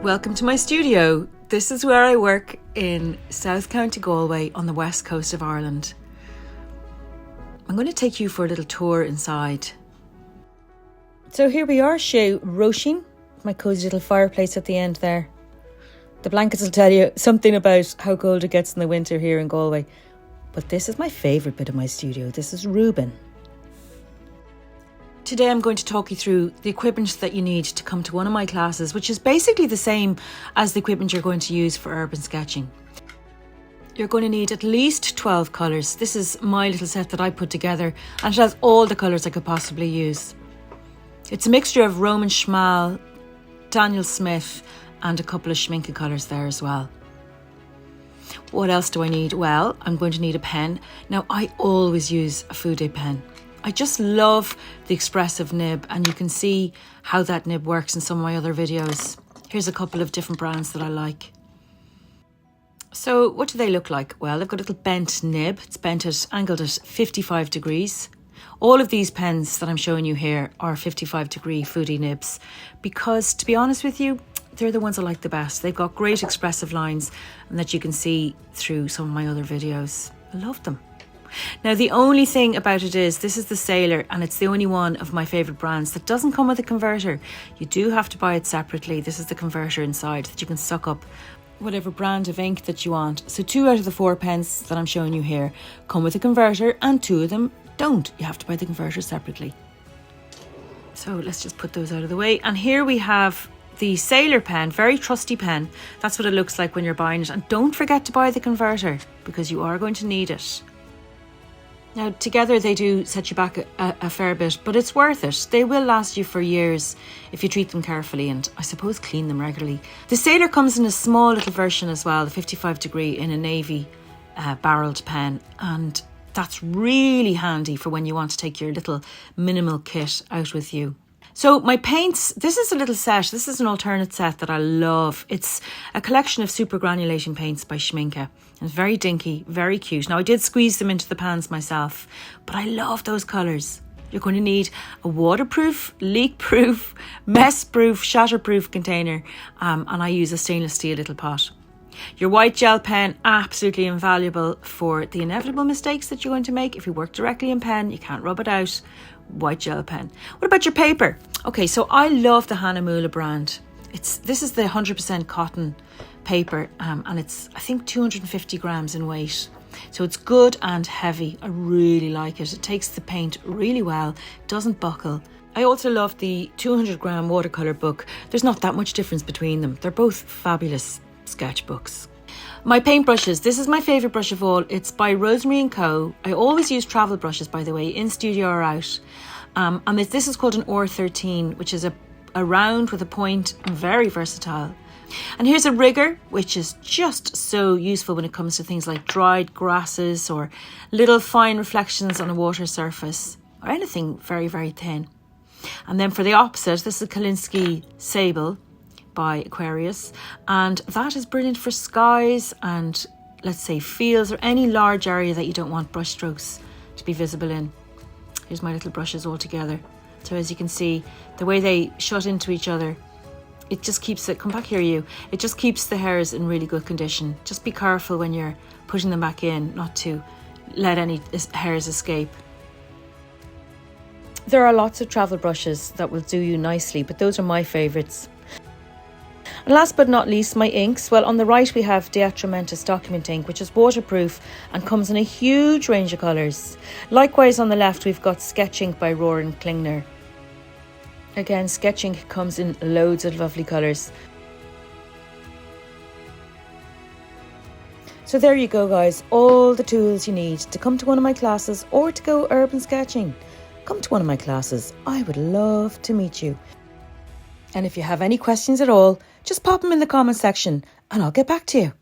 Welcome to my studio. This is where I work in South County Galway on the west coast of Ireland. I'm going to take you for a little tour inside. So here we are, Shu Roisin, my cosy little fireplace at the end there. The blankets will tell you something about how cold it gets in the winter here in Galway. But this is my favourite bit of my studio. This is Reuben. Today I'm going to talk you through the equipment that you need to come to one of my classes, which is basically the same as the equipment you're going to use for urban sketching. You're going to need at least 12 colours. This is my little set that I put together, and it has all the colours I could possibly use. It's a mixture of Roman Schmal, Daniel Smith and a couple of Schmincke colours there as well. What else do I need? Well, I'm going to need a pen. Now, I always use a Fude pen. I just love the expressive nib, and you can see how that nib works in some of my other videos. Here's a couple of different brands that I like. So what do they look like? Well, they've got a little bent nib. It's angled at 55 degrees. All of these pens that I'm showing you here are 55 degree Fude nibs because, to be honest with you, they're the ones I like the best. They've got great expressive lines and that you can see through some of my other videos. I love them. Now, the only thing about it is this is the Sailor, and it's the only one of my favourite brands that doesn't come with a converter. You do have to buy it separately. This is the converter inside that you can suck up whatever brand of ink that you want. So 2 out of the 4 pens that I'm showing you here come with a converter, and 2 of them don't. You have to buy the converter separately. So let's just put those out of the way. And here we have the Sailor pen, very trusty pen. That's what it looks like when you're buying it. And don't forget to buy the converter because you are going to need it. Now, together they do set you back a fair bit, but it's worth it. They will last you for years if you treat them carefully and, I suppose, clean them regularly. The Sailor comes in a small little version as well, the 55 degree in a navy barrelled pen, and that's really handy for when you want to take your little minimal kit out with you. So my paints, this is a little set. This is an alternate set that I love. It's a collection of super granulation paints by Schmincke. It's very dinky, very cute. Now, I did squeeze them into the pans myself, but I love those colours. You're going to need a waterproof, leak-proof, mess-proof, shatterproof container, and I use a stainless steel little pot. Your white gel pen, absolutely invaluable for the inevitable mistakes that you're going to make. If you work directly in pen, you can't rub it out. White gel pen. What about your paper? Okay, so I love the Hahnemühle brand. This is the 100% cotton paper, and it's, I think, 250 grams in weight. So it's good and heavy. I really like it. It takes the paint really well, doesn't buckle. I also love the 200 gram watercolour book. There's not that much difference between them. They're both fabulous sketchbooks. My paintbrushes. This is my favourite brush of all. It's by Rosemary & Co. I always use travel brushes, by the way, in studio or out. And this is called an R13, which is a round with a point, and very versatile. And here's a rigger, which is just so useful when it comes to things like dried grasses or little fine reflections on a water surface or anything very, very thin. And then for the opposite, this is a Kolinsky Sable by Aquarius, and that is brilliant for skies and, let's say, fields or any large area that you don't want brush strokes to be visible in. Here's my little brushes all together. So as you can see, the way they shut into each other, it just keeps it, come back here you, it just keeps the hairs in really good condition. Just be careful when you're putting them back in not to let any hairs escape. There are lots of travel brushes that will do you nicely, but those are my favourites. And last but not least, my inks. Well, on the right we have De Atramentis document ink, which is waterproof and comes in a huge range of colours. Likewise, on the left we've got Sketch Ink by Rohr & Klingner. Again, Sketch Ink comes in loads of lovely colours. So there you go, guys, all the tools you need to come to one of my classes or to go urban sketching. Come to one of my classes. I would love to meet you. And if you have any questions at all, just pop them in the comment section and I'll get back to you.